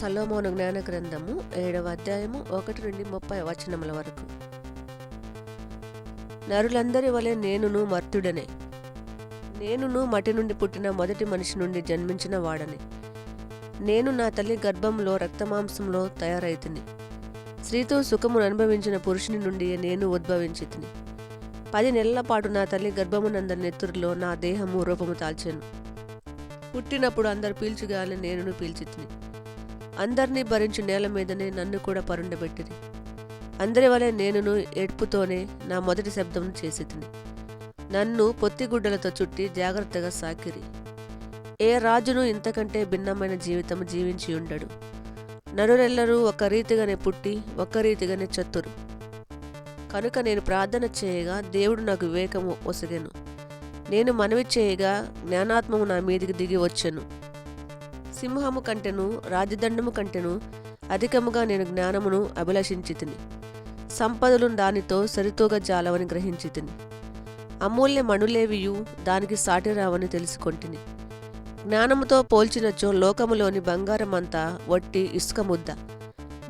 సొలొమోను జ్ఞాన గ్రంథము 7వ అధ్యాయము 1 నుండి 30 వచనముల వరకు. నరులందరి వలె నేనును మర్త్యుడనే, నేనును మట్టి నుండి పుట్టిన మొదటి మనిషి నుండి జన్మించిన వాడనే. నేను నా తల్లి గర్భంలో రక్తమాంసంలో తయారైతిని. స్త్రీతో సుఖమును అనుభవించిన పురుషుని నుండి నేను ఉద్భవించితిని. 10 నెలల పాటు నా తల్లి గర్భమునందరి నెత్తురులో నా దేహము రూపము దాల్చెను. పుట్టినప్పుడు అందరు పీల్చుగాలి, నేనును పీల్చితిని. అందరినీ భరించు నేల మీదనే నన్ను కూడా పరుండబెట్టిరి. అందరి వలె నేనును ఏడ్పుతోనే నా మొదటి శబ్దమును చేసితిని. నన్ను పొత్తిగుడ్డలతో చుట్టి జాగ్రత్తగా సాకిరి. ఏ రాజును ఇంతకంటే భిన్నమైన జీవితం జీవించి ఉండడు. నరులెల్లరూ ఒక రీతిగానే పుట్టి ఒక్క రీతిగానే చతురు. కనుక నేను ప్రార్థన చేయగా దేవుడు నాకు వివేకము ఒసగెను. నేను మనవి చేయగా జ్ఞానాత్మము నా మీదికి దిగి వచ్చెను. సింహము కంటెను రాజదండము కంటెను అధికముగా నేను జ్ఞానమును అభిలషించితిని. సంపదలు దానితో సరితూగ జాలవని గ్రహించితిని. అమూల్య మణులేవియు దానికి సాటి రావని తెలుసుకొంటిని. జ్ఞానముతో పోల్చినచో లోకములోని బంగారమంతా వట్టి ఇసుక ముద్ద,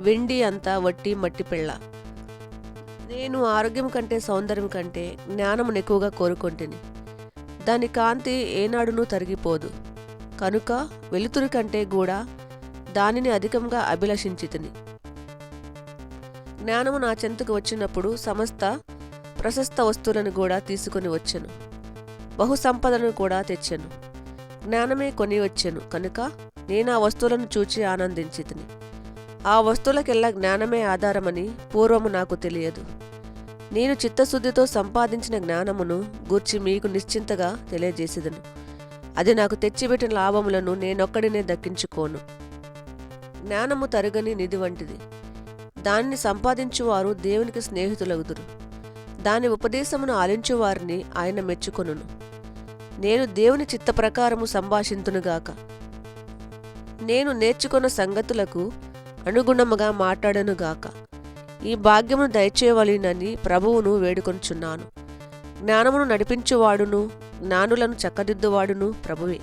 వెండి అంతా వట్టి మట్టి పెళ్ళ. నేను ఆరోగ్యం కంటే సౌందర్యం కంటే జ్ఞానమును ఎక్కువగా కోరుకొంటిని. దాని కాంతి ఏనాడునూ తరిగిపోదు. కనుక వెలుతురు కంటే కూడా దానిని అధికంగా అభిలషించితిని. జ్ఞానము నా చెంతకు వచ్చినప్పుడు సమస్త ప్రశస్త వస్తువులను కూడా తీసుకొని వచ్చెను. బహు సంపదను కూడా తెచ్చెను. జ్ఞానమే కొని వచ్చెను. కనుక నేను ఆ వస్తువులను చూచి ఆనందించితిని. ఆ వస్తువులకెల్లా జ్ఞానమే ఆధారమని పూర్వము నాకు తెలియదు. నేను చిత్తశుద్ధితో సంపాదించిన జ్ఞానమును గూర్చి మీకు నిశ్చింతగా తెలియజేసేదను. అది నాకు తెచ్చిపెట్టిన లాభములను నేనొక్కడినే దక్కించుకోను. జ్ఞానము తరగని నిధి వంటిది. దానిని సంపాదించువారు దేవునికి స్నేహితులగుదురు. దాని ఉపదేశమును ఆలించువారిని ఆయన మెచ్చుకొనును. నేను దేవుని చిత్త ప్రకారము సంభాషింతునుగాక. నేను నేర్చుకున్న సంగతులకు అనుగుణముగా మాట్లాడనుగాక. ఈ భాగ్యమును దయచేయవలెనని ప్రభువును వేడుకొనుచున్నాను. జ్ఞానమును నడిపించువాడును జ్ఞానులను చక్కదిద్దువాడును ప్రభువే.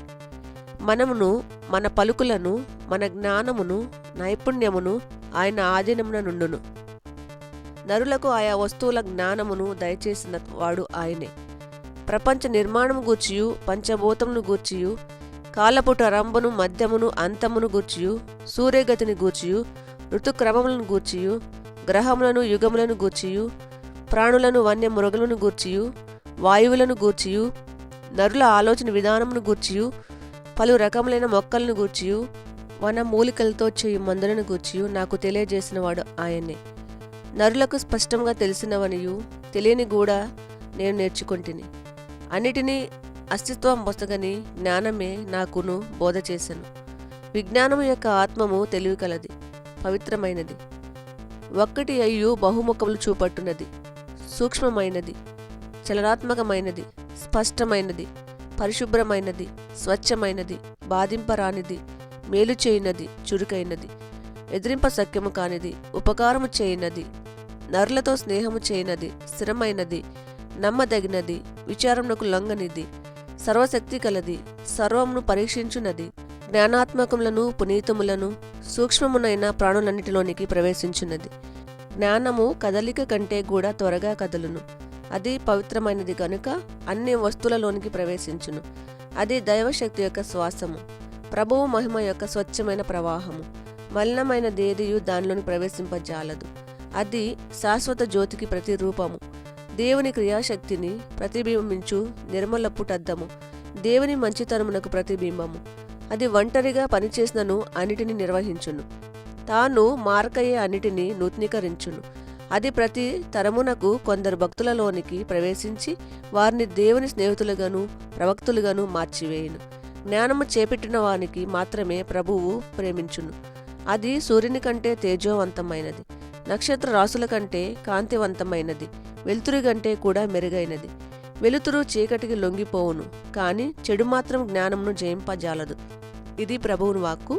మనమును మన పలుకులను మన జ్ఞానమును నైపుణ్యమును ఆయన ఆధీనమున నుండును. నరులకు ఆయా వస్తువుల జ్ఞానమును దయచేసిన వాడు ఆయనే. ప్రపంచ నిర్మాణము గూర్చియు పంచభూతమును గూర్చియు కాలపుట రంభను మధ్యమును అంతమును గూర్చియు సూర్యగతిని గూర్చియు ఋతుక్రమములను గూర్చియు గ్రహములను యుగములను గూర్చియు ప్రాణులను వన్య మృగలను గూర్చియు వాయువులను గూర్చియు నరుల ఆలోచన విధానమును గూర్చియు పలు రకములైన మొక్కలను గూర్చియు వన మూలికలతో చేయు మందులను గూర్చియు నాకు తెలియజేసినవాడు ఆయనే. నరులకు స్పష్టంగా తెలిసినవనియు తెలియని కూడా నేను నేర్చుకొంటిని. అన్నిటినీ అస్తిత్వం పొసగని జ్ఞానమే నాకును బోధ చేసెను. విజ్ఞానము యొక్క ఆత్మము తెలివి కలది, పవిత్రమైనది, ఒక్కటి అయ్యు బహుముఖములు చూపట్టున్నది, సూక్ష్మమైనది, చలనాత్మకమైనది, స్పష్టమైనది, పరిశుభ్రమైనది, స్వచ్ఛమైనది, బాధింపరానిది, మేలు చేయునది, చురుకైనది, ఎదిరింప సఖ్యము కానిది, ఉపకారము చేయునది, నరులతో స్నేహము చేయునది, స్థిరమైనది, నమ్మదగినది, విచారమునకు లొంగనిది, సర్వశక్తి కలది, సర్వమును పరీక్షించున్నది, జ్ఞానాత్మకములను పునీతములను సూక్ష్మమునైన ప్రాణులన్నిటిలోనికి ప్రవేశించున్నది. జ్ఞానము కదలిక కంటే కూడా త్వరగా కదలును. అది పవిత్రమైనది కనుక అన్ని వస్తువులలోనికి ప్రవేశించును. అది దైవశక్తి యొక్క శ్వాసము, ప్రభువు మహిమ యొక్క స్వచ్ఛమైన ప్రవాహము. మలినమైన దేదియు దానిలోని ప్రవేశింపజాలదు. అది శాశ్వత జ్యోతికి ప్రతిరూపము, దేవుని క్రియాశక్తిని ప్రతిబింబించు నిర్మలపుటద్దము, దేవుని మంచితనమునకు ప్రతిబింబము. అది ఒంటరిగా పనిచేసినను అన్నిటిని నిర్వహించును. తాను మార్కయ్యే అన్నిటినీ నూతనీకరించును. అది ప్రతి తరమునకు కొందరు భక్తులలోనికి ప్రవేశించి వారిని దేవుని స్నేహితులుగాను ప్రవక్తులుగాను మార్చివేయును. జ్ఞానము చేపెట్టిన వానికి మాత్రమే ప్రభువు ప్రేమించును. అది సూర్యుని కంటే తేజోవంతమైనది, నక్షత్ర రాసుల కంటే కాంతివంతమైనది, వెలుతురు కంటే కూడా మెరుగైనది. వెలుతురు చీకటికి లొంగిపోవును, కాని చెడు మాత్రం జ్ఞానమును జయింపజాలదు. ఇది ప్రభువుని వాక్కు.